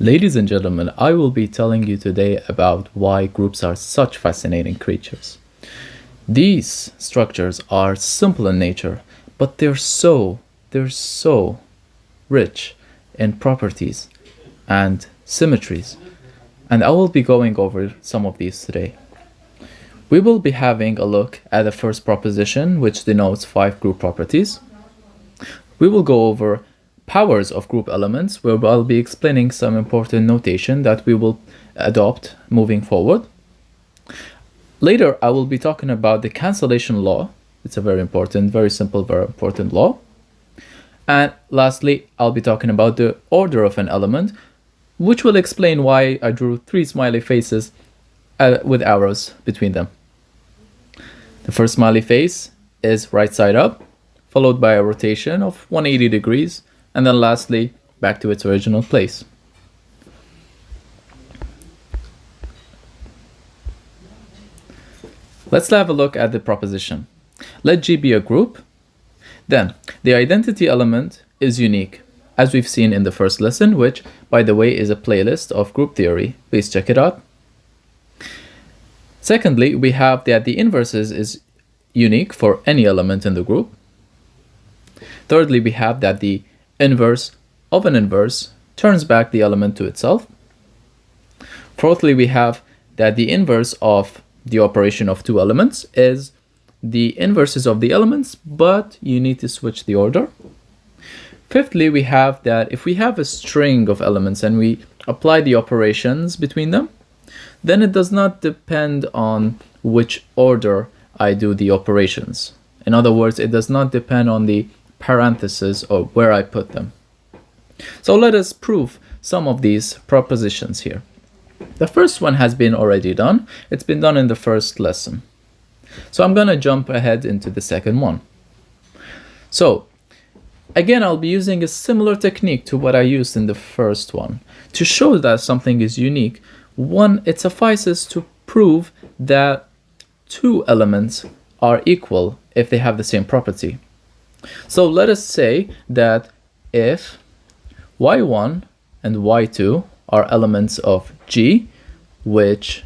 Ladies and gentlemen, I will be telling you today about why groups are such fascinating creatures. These structures are simple in nature, but they're so rich in properties and symmetries. And I will be going over some of these today. We will be having a look at the first proposition, which denotes 5 group properties. We will go over powers of group elements, where I'll be explaining some important notation that we will adopt moving forward. Later, I will be talking about the cancellation law. It's a very important, very simple, very important law. And lastly, I'll be talking about the order of an element, which will explain why I drew 3 smiley faces with arrows between them. The first smiley face is right side up, followed by a rotation of 180 degrees, and then lastly, back to its original place. Let's have a look at the proposition. Let G be a group. Then, the identity element is unique, as we've seen in the first lesson, which, by the way, is a playlist of group theory. Please check it out. Secondly, we have that the inverses is unique for any element in the group. Thirdly, we have that the inverse of an inverse turns back the element to itself. Fourthly, we have that the inverse of the operation of 2 elements is the inverses of the elements, but you need to switch the order. Fifthly, we have that if we have a string of elements and we apply the operations between them, then it does not depend on which order I do the operations. In other words, it does not depend on the parentheses or where I put them. So let us prove some of these propositions here. The first one has been already done. It's been done in the first lesson. So I'm going to jump ahead into the second one. So again, I'll be using a similar technique to what I used in the first one. To show that something is unique, it suffices to prove that 2 elements are equal if they have the same property. So let us say that if y1 and y2 are elements of G, which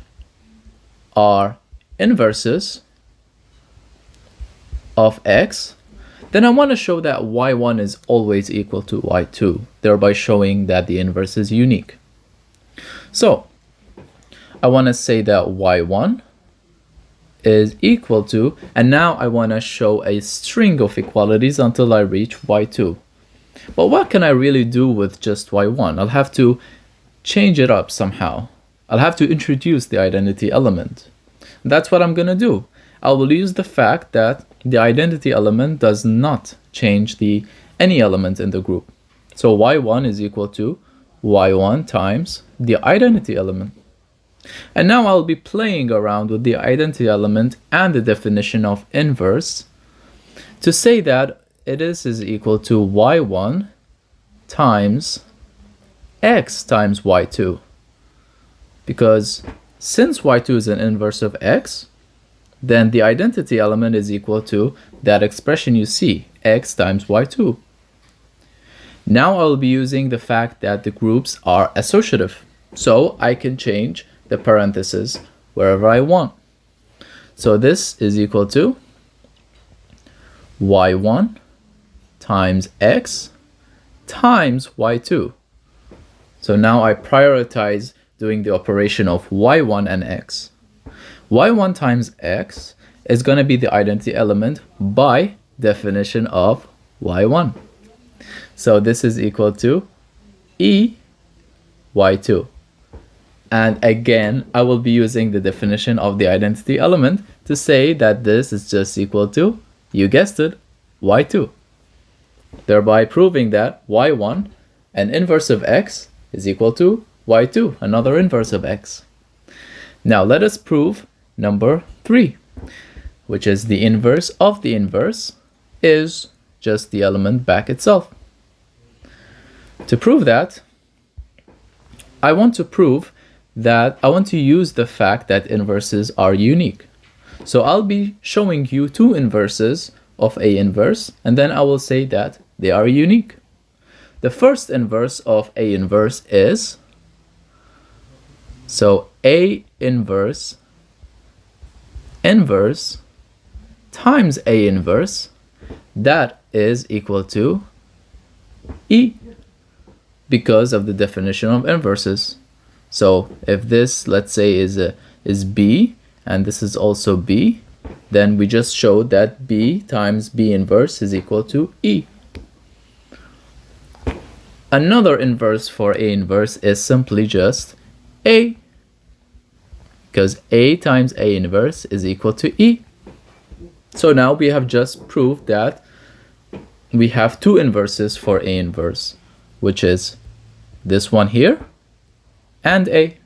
are inverses of x, then I want to show that y1 is always equal to y2, thereby showing that the inverse is unique. So I want to say that y1 is equal to, and now I want to show a string of equalities until I reach y2. But what can I really do with just y1? I'll have to change it up somehow. I'll have to introduce the identity element. That's what I'm going to do. I will use the fact that the identity element does not change any element in the group. So y1 is equal to y1 times the identity element. And now I'll be playing around with the identity element and the definition of inverse to say that it is equal to y1 times x times y2. Because since y2 is an inverse of x, then the identity element is equal to that expression you see, x times y2. Now I'll be using the fact that the groups are associative, so I can change the parentheses wherever I want. So this is equal to y1 times x times y2. So now I prioritize doing the operation of y1 and x. y1 times x is going to be the identity element by definition of y1. So this is equal to e y2. And again, I will be using the definition of the identity element to say that this is just equal to, you guessed it, y2. Thereby proving that y1, an inverse of x, is equal to y2, another inverse of x. Now let us prove number 3, which is the inverse of the inverse is just the element back itself. To prove that, I want to use the fact that inverses are unique. So I'll be showing you 2 inverses of A inverse, and then I will say that they are unique. The first inverse of A inverse is So A inverse times A inverse, that is equal to E, because of the definition of inverses. So if this, let's say, is B, and this is also B, then we just showed that B times B inverse is equal to E. Another inverse for A inverse is simply just A, because A times A inverse is equal to E. So now we have just proved that we have two inverses for A inverse, which is this one here and A.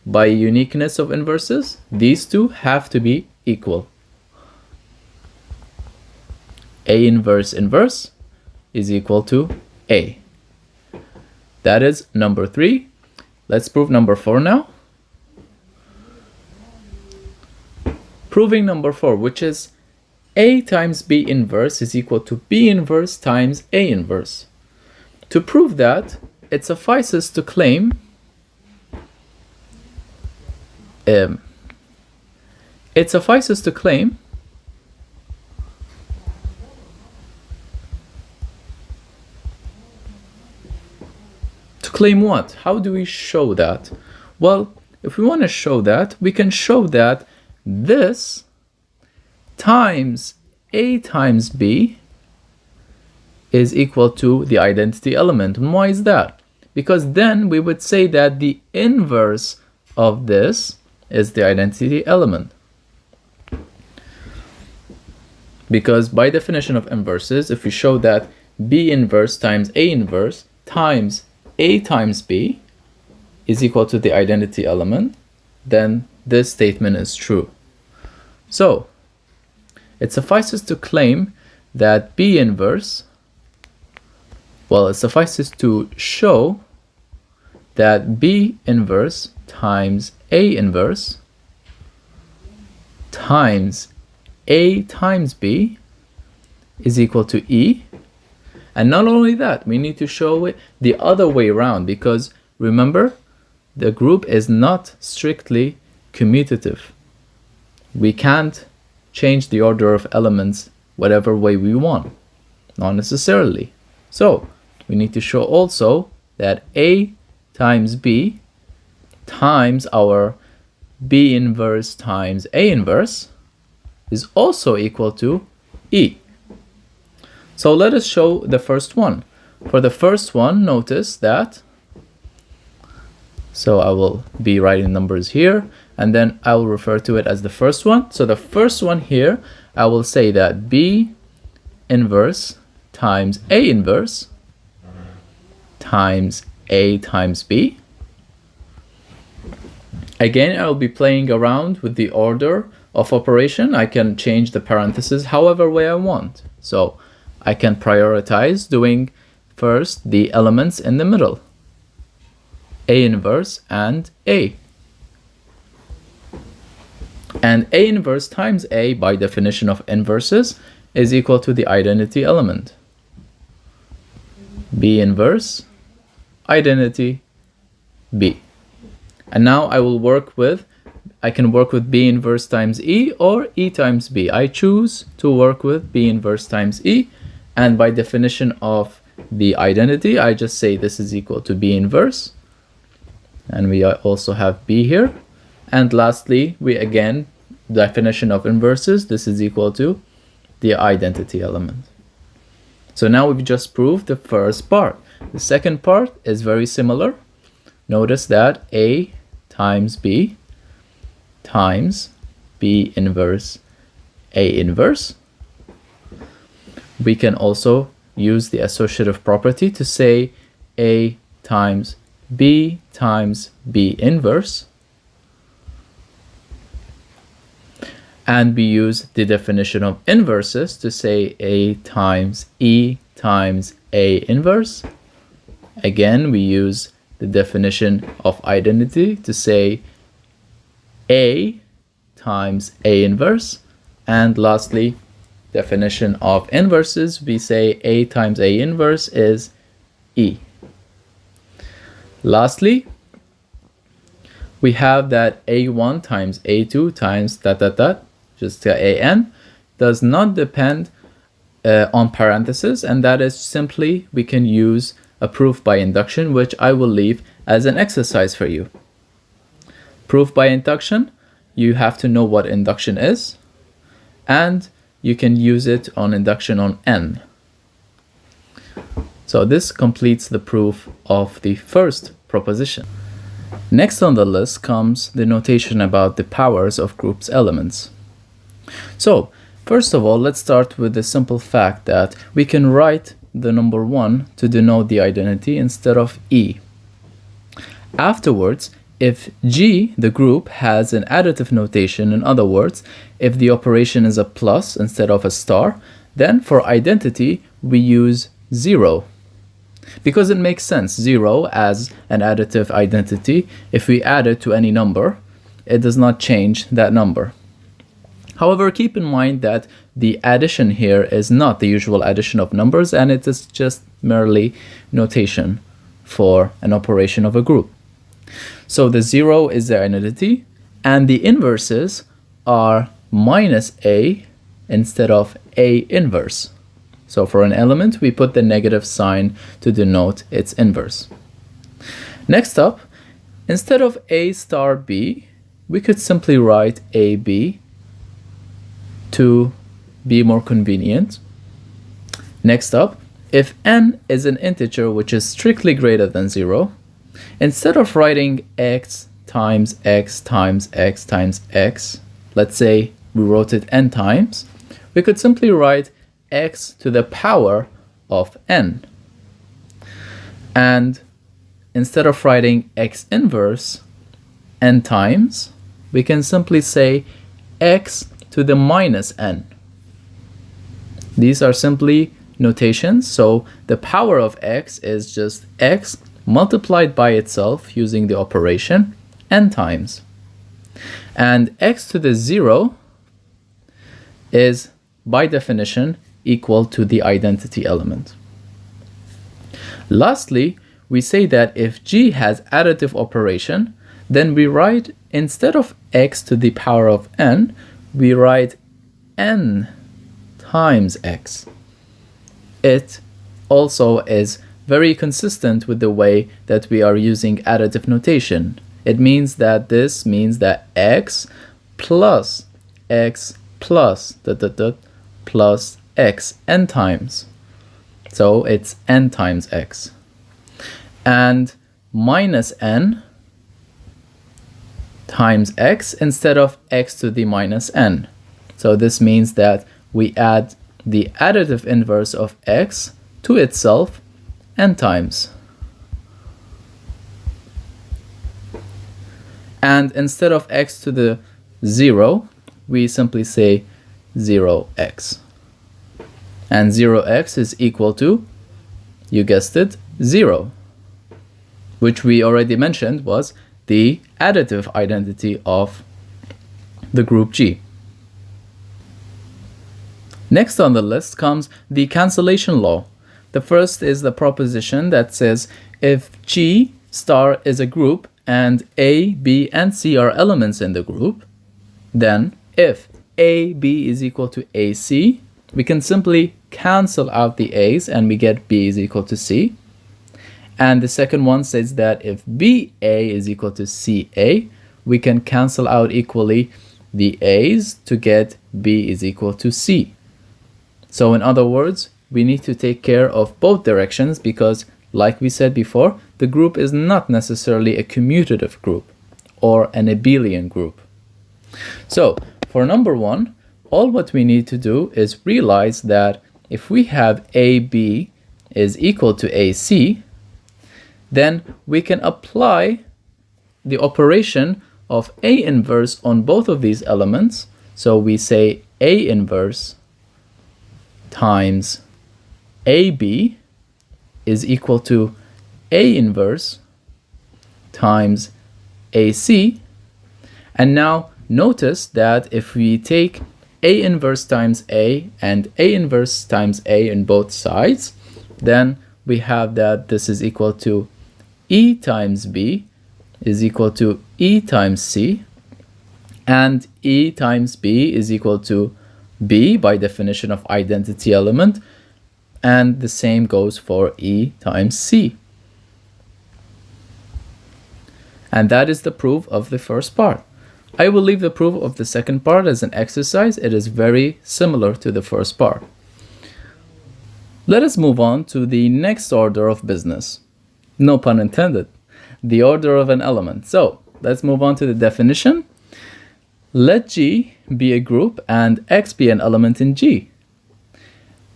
By uniqueness of inverses, these two have to be equal. A inverse inverse is equal to A. That is number 3. Let's prove number 4 now. Proving number 4, which is A times B inverse is equal to B inverse times A inverse. To prove that, it suffices to claim claim what? How do we show that? Well, if we want to show that, we can show that this times A times B is equal to the identity element. And why is that? Because then we would say that the inverse of this is the identity element. Because by definition of inverses, if we show that B inverse times A inverse times A times B is equal to the identity element, then this statement is true. So it suffices to claim that B inverse, well, it suffices to show that B inverse times A inverse times A times B is equal to E. And not only that, we need to show it the other way around, because remember, the group is not strictly commutative. We can't change the order of elements whatever way we want, not necessarily. So we need to show also that A times B times our B inverse times A inverse is also equal to E. So let us show the first one. For the first one, notice that, so I will be writing numbers here, and then I will refer to it as the first one. So the first one here, I will say that B inverse times A inverse times A times B. Again, I will be playing around with the order of operation. I can change the parentheses however way I want. So I can prioritize doing first the elements in the middle, A inverse and A. And A inverse times A, by definition of inverses, is equal to the identity element. B inverse, identity, B. And now I can work with B inverse times E or E times B. I choose to work with B inverse times E. And by definition of the identity, I just say this is equal to B inverse. And we also have B here. And lastly, we again, definition of inverses, this is equal to the identity element. So now we've just proved the first part. The second part is very similar. Notice that A times B times B inverse A inverse. We can also use the associative property to say A times B inverse. And we use the definition of inverses to say A times E times A inverse. Again, we use the definition of identity to say A times A inverse. And lastly, definition of inverses, we say A times A inverse is E. Lastly, we have that a1 times a2 times dot dot dot, just an, does not depend on parentheses, and that is simply we can use a proof by induction, which I will leave as an exercise for you. Proof by induction, you have to know what induction is, and you can use it on induction on n. So this completes the proof of the first proposition. Next on the list comes the notation about the powers of groups elements. So first of all, let's start with the simple fact that we can write the number 1 to denote the identity instead of E. Afterwards, if G, the group, has an additive notation, in other words, if the operation is a plus instead of a star, then for identity we use 0. Because it makes sense, 0 as an additive identity, if we add it to any number, it does not change that number. However, keep in mind that the addition here is not the usual addition of numbers, and it is just merely notation for an operation of a group. So the 0 is the identity, and the inverses are minus A instead of A inverse. So for an element, we put the negative sign to denote its inverse. Next up, instead of A star B, we could simply write AB to be more convenient. Next up, if n is an integer which is strictly greater than 0, instead of writing x times x times x times x, let's say we wrote it n times, we could simply write x to the power of n. And instead of writing x inverse n times, we can simply say x to the minus n. These are simply notations, so the power of x is just x multiplied by itself using the operation n times. And x to the 0 is, by definition, equal to the identity element. Lastly, we say that if G has additive operation, then we write, instead of x to the power of n, we write n times x. It also is very consistent with the way that we are using additive notation. It means that this means that x plus plus x n times. So it's n times x. And minus n times x instead of x to the minus n. So this means that we add the additive inverse of x to itself n times. And instead of x to the 0, we simply say 0x. And 0x is equal to, you guessed it, 0, which we already mentioned was the additive identity of the group G. Next on the list comes the cancellation law. The first is the proposition that says if G star is a group and A, B, and C are elements in the group, then if AB is equal to AC, we can simply cancel out the A's and we get B is equal to C. And the second one says that if BA is equal to CA, we can cancel out equally the A's to get B is equal to C. So in other words, we need to take care of both directions because, like we said before, the group is not necessarily a commutative group or an abelian group. So for number 1, all what we need to do is realize that if we have AB is equal to AC, then we can apply the operation of A inverse on both of these elements. So we say A inverse times AB is equal to A inverse times AC. And now notice that if we take A inverse times A and A inverse times A in both sides, then we have that this is equal to E times B is equal to E times C, and E times B is equal to B by definition of identity element, and the same goes for E times C. And that is the proof of the first part. I will leave the proof of the second part as an exercise. It is very similar to the first part. Let us move on to the next order of business. No pun intended. The order of an element. So let's move on to the definition. Let G be a group and X be an element in G.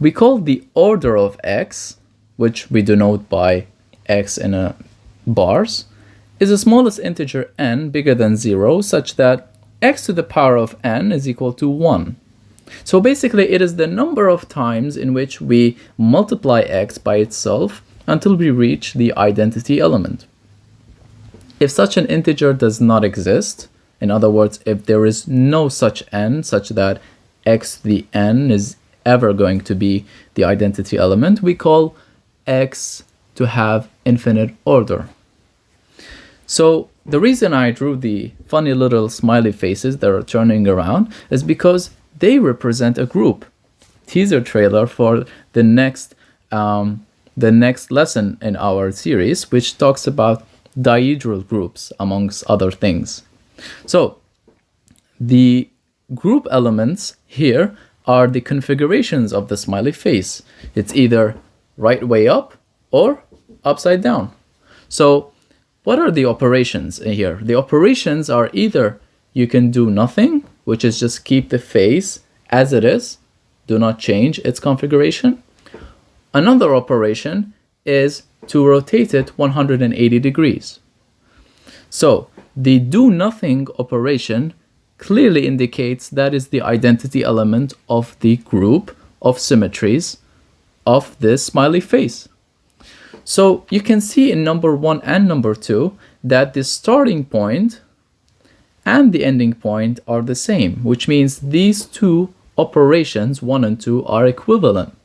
We call the order of X, which we denote by X in a bars, is the smallest integer n bigger than 0, such that x to the power of n is equal to 1. So basically it is the number of times in which we multiply x by itself until we reach the identity element. If such an integer does not exist, in other words, if there is no such n such that x to the n is ever going to be the identity element, we call x to have infinite order. So the reason I drew the funny little smiley faces that are turning around is because they represent a group. Teaser trailer for the next lesson in our series, which talks about dihedral groups, amongst other things. So the group elements here are the configurations of the smiley face. It's either right way up or upside down. So what are the operations here? The operations are either you can do nothing, which is just keep the face as it is, do not change its configuration. Another operation is to rotate it 180 degrees. So the do nothing operation clearly indicates that is the identity element of the group of symmetries of this smiley face. So you can see in number 1 and number 2 that the starting point and the ending point are the same, which means these two operations, 1 and 2, are equivalent.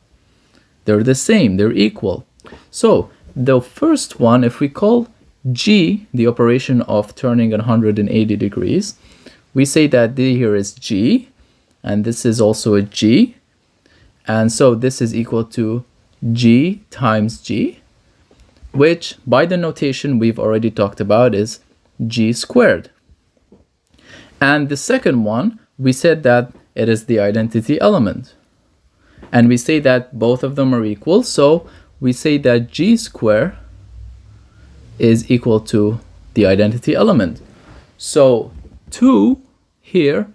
They're the same, they're equal. So the first one, if we call G the operation of turning 180 degrees, we say that here is G, and this is also a G, and so this is equal to G times G, which by the notation we've already talked about is G squared. And the second one, we said that it is the identity element. And we say that both of them are equal, so we say that G squared is equal to the identity element. So 2 here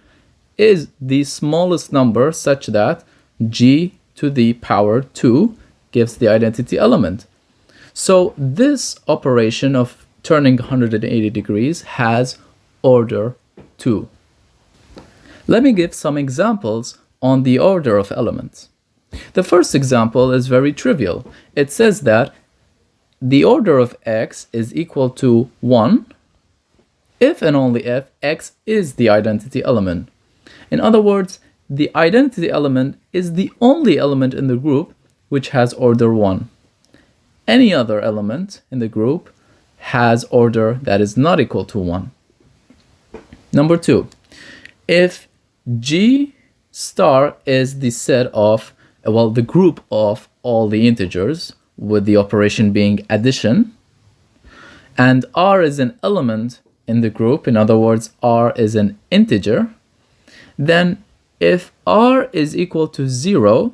is the smallest number such that G to the power 2 gives the identity element. So this operation of turning 180 degrees has order 2. Let me give some examples on the order of elements. The first example is very trivial. It says that the order of x is equal to 1 if and only if x is the identity element. In other words, the identity element is the only element in the group which has order 1. Any other element in the group has order that is not equal to 1. Number 2, if G star is the set of, well, the group of all the integers, with the operation being addition, and R is an element in the group, in other words, R is an integer, then if R is equal to 0,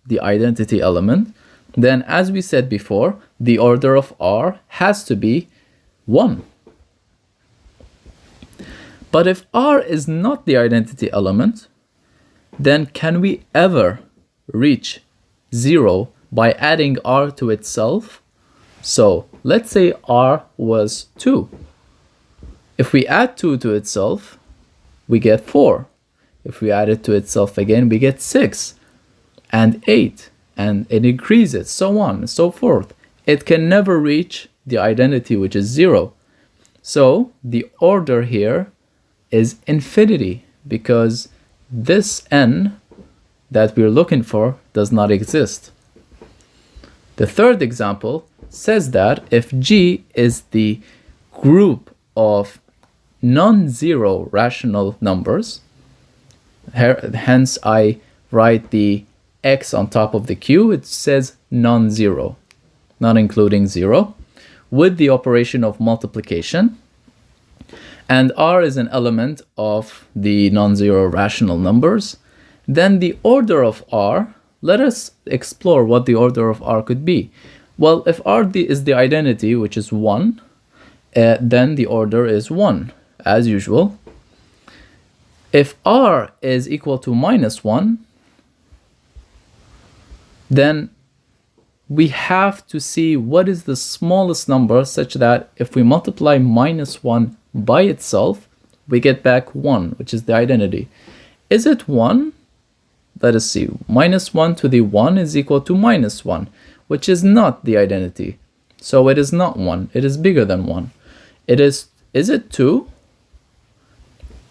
the identity element, then as we said before, the order of R has to be 1. But if R is not the identity element, then can we ever reach 0 by adding R to itself? So let's say R was 2. If we add 2 to itself, we get 4. If we add it to itself again, we get 6 and 8, and it increases, so on and so forth. It can never reach the identity, which is 0. So the order here is infinity, because this n that we're looking for does not exist. The third example says that if G is the group of non-zero rational numbers, hence I write the x on top of the q, it says non-zero, not including 0, with the operation of multiplication, and r is an element of the non-zero rational numbers, then the order of r, let us explore what the order of r could be. Well, if r is the identity, which is 1, then the order is 1, as usual. If r is equal to -1, then we have to see what is the smallest number, such that if we multiply -1 by itself, we get back 1, which is the identity. Is it 1? Let us see. -1 to the 1 is equal to -1, which is not the identity. So it is not 1. It is bigger than 1. Is it 2?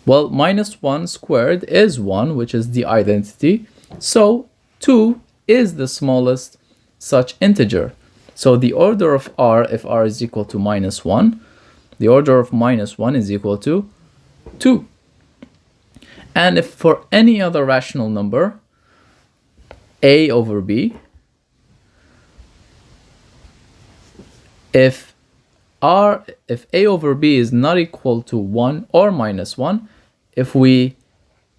Well, -1 squared is 1, which is the identity. So 2 is the smallest such integer. So the order of r, if r is equal to -1, the order of -1 is equal to 2. And if for any other rational number, a over b, if a over b is not equal to 1 or -1, if we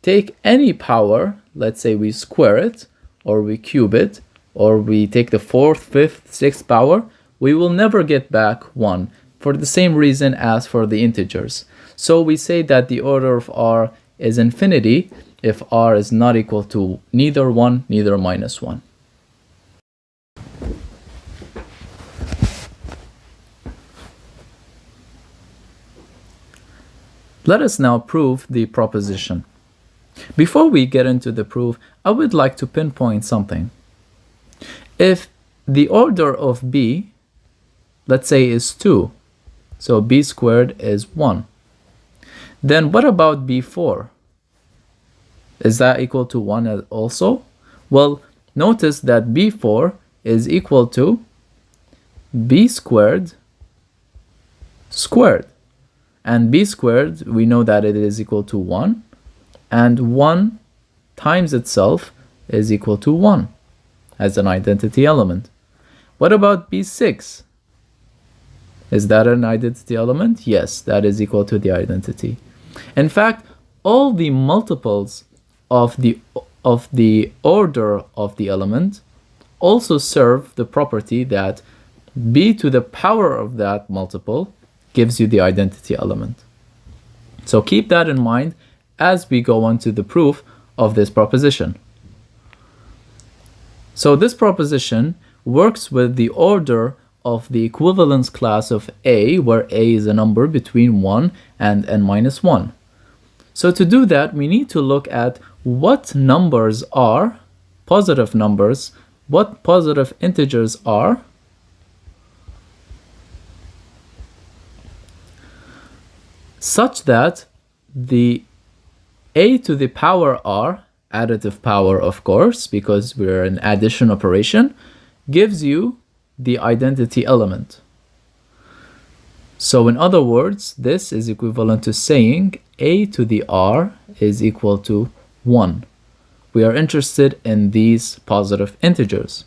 take any power, let's say we square it, or we cube it, or we take the 4th, 5th, 6th power, we will never get back 1, for the same reason as for the integers. So we say that the order of r is infinity if r is not equal to neither 1, neither -1. Let us now prove the proposition. Before we get into the proof, I would like to pinpoint something. If the order of b, let's say, is 2, so b squared is 1, then what about b4? Is that equal to 1 also? Well, notice that b4 is equal to b squared squared. And b squared, we know that it is equal to 1. And 1 times itself is equal to 1 as an identity element. What about b6? Is that an identity element? Yes, that is equal to the identity. In fact, all the multiples of the order of the element also serve the property that b to the power of that multiple gives you the identity element. So keep that in mind as we go on to the proof of this proposition. So this proposition works with the order of the equivalence class of a, where a is a number between 1 and n-1. So to do that, we need to look at what numbers are positive numbers, what positive integers are, such that the a to the power r, additive power of course, because we're an addition operation, gives you the identity element. So in other words, this is equivalent to saying a to the r is equal to 1. We are interested in these positive integers.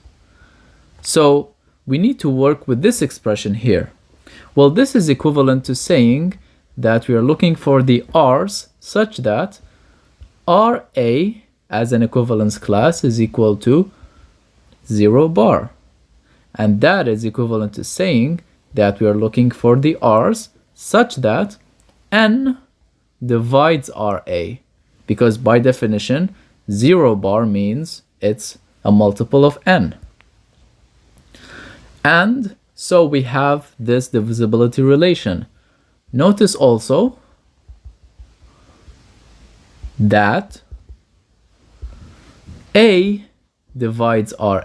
So we need to work with this expression here. Well, this is equivalent to saying that we are looking for the r's such that ra as an equivalence class is equal to 0 bar. And that is equivalent to saying that we are looking for the r's such that n divides ra, because by definition 0 bar means it's a multiple of n. And so we have this divisibility relation. Notice also that a divides ra.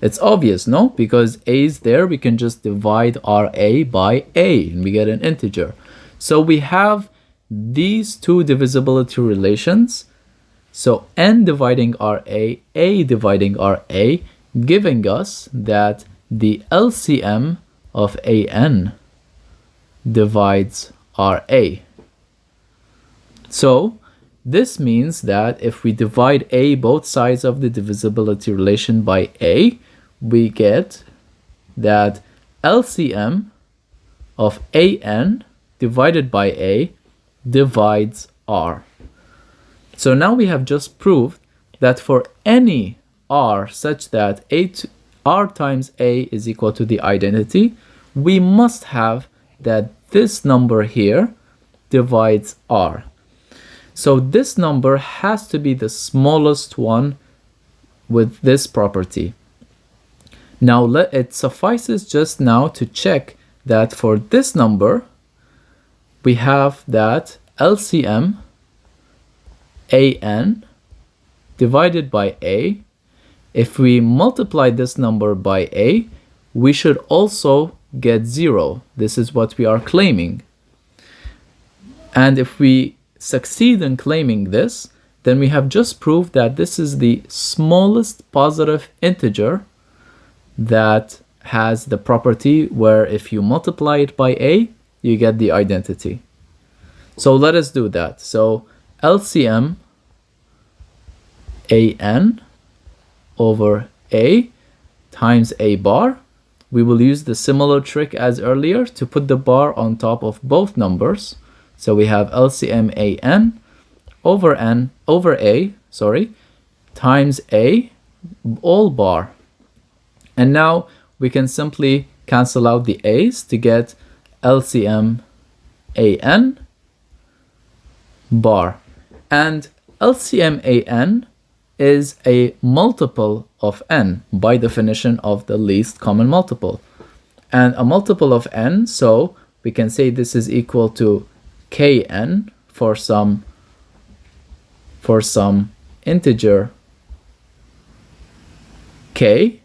It's obvious, no? Because a is there, we can just divide ra by a and we get an integer. So we have these two divisibility relations. So n dividing ra, a dividing ra, giving us that the LCM of an divides RA. So this means that if we divide A, both sides of the divisibility relation, by A, we get that LCM of AN divided by A divides R. So now we have just proved that for any R such that R times A is equal to the identity, we must have that this number here divides R. So this number has to be the smallest one with this property. Now it suffices just now to check that for this number, we have that LCM AN divided by A. If we multiply this number by A, we should also get 0. This is what we are claiming. And if we succeed in claiming this, then we have just proved that this is the smallest positive integer that has the property where if you multiply it by A, you get the identity. So let us do that. So LCM AN over A times A bar. We will use the similar trick as earlier to put the bar on top of both numbers. So we have LCM AN over A times A all bar. And now we can simply cancel out the A's to get LCM AN bar. And LCM AN is a multiple of n, by definition of the least common multiple. And a multiple of n, so we can say this is equal to Kn for some integer k,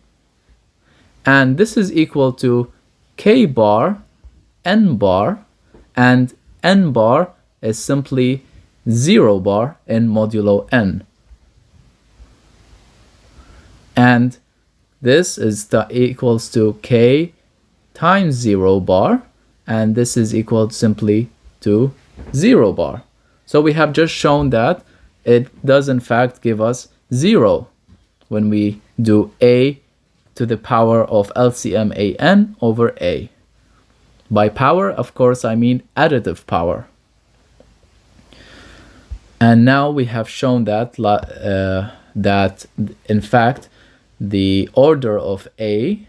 and this is equal to k bar n bar, and n bar is simply 0 bar in modulo n. And this is equals to k times 0 bar, and this is equal simply to 0 bar. So we have just shown that it does in fact give us 0 when we do A to the power of LCM AN over A. By power, of course, I mean additive power. And now we have shown that that in fact the order of A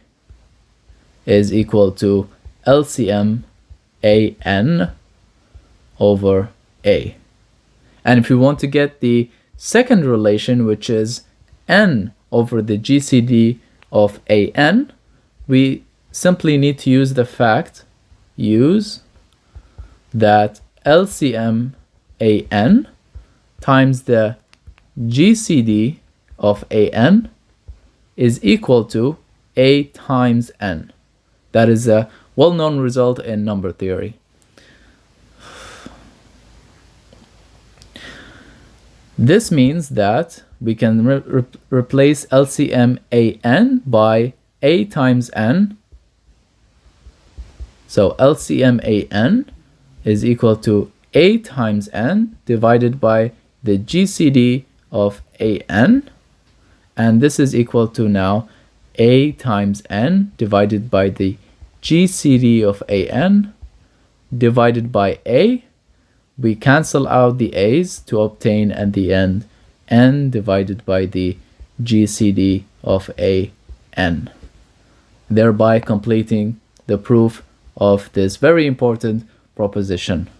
is equal to LCM AN over A. And if we want to get the second relation, which is n over the GCD of AN, we simply need to use that LCM AN times the GCD of AN is equal to A times N. That is a well-known result in number theory. This means that we can replace LCM AN by A times N. So LCM AN is equal to A times N divided by the GCD of AN. And this is equal to now A times N divided by the GCD of AN divided by A. We cancel out the A's to obtain at the end N divided by the GCD of AN, thereby completing the proof of this very important proposition.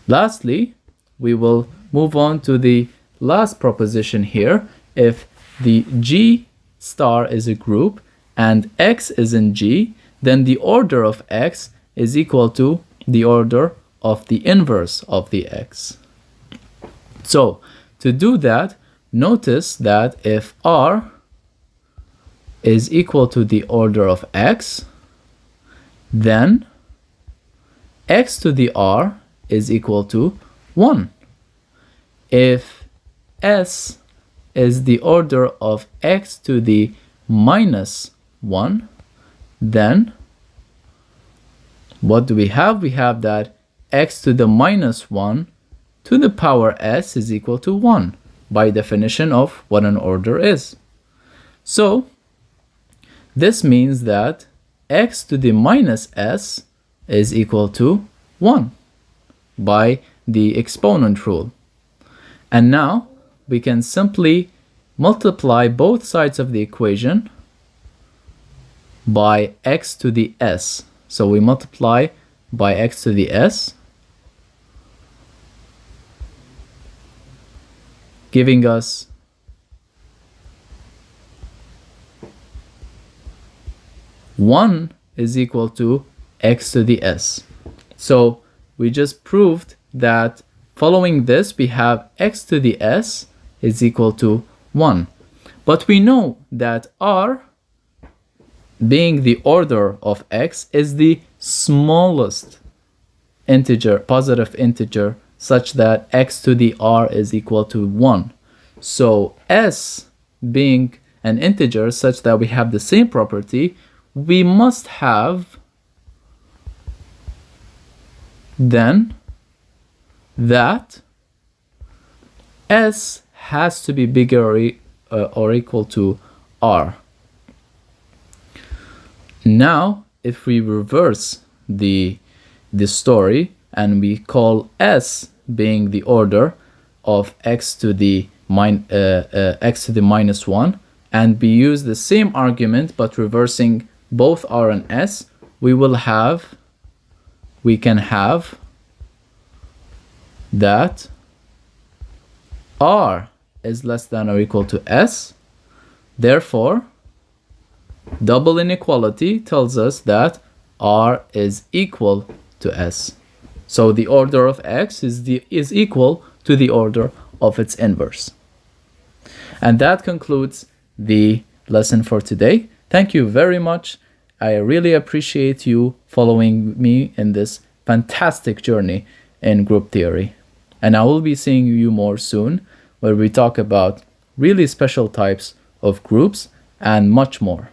Lastly, we will move on to the last proposition here. If the G star is a group and X is in G, then the order of X is equal to the order of the inverse of the X. So to do that, notice that if R is equal to the order of X, then X to the R is equal to 1. If S is the order of X to the minus 1, then What do we have? We have that x to the minus 1 to the power s is equal to 1 by definition of what an order is. So this means that x to the minus s is equal to 1 by the exponent rule. And now we can simply multiply both sides of the equation by x to the s. So we multiply by x to the s, giving us one is equal to x to the s. So we just proved that following this we have x to the s is equal to 1. But we know that r, being the order of x, is the smallest integer, positive integer, such that x to the r is equal to 1. So s being an integer such that we have the same property, we must have then that s has to be bigger or equal to r. Now, if we reverse the story and we call s being the order of x to the minus 1, and we use the same argument but reversing both r and s, we can have that r is less than or equal to s. Therefore, double inequality tells us that r is equal to s. So the order of x is equal to the order of its inverse. And that concludes the lesson for today. Thank you very much. I really appreciate you following me in this fantastic journey in group theory. And I will be seeing you more soon, where we talk about really special types of groups and much more.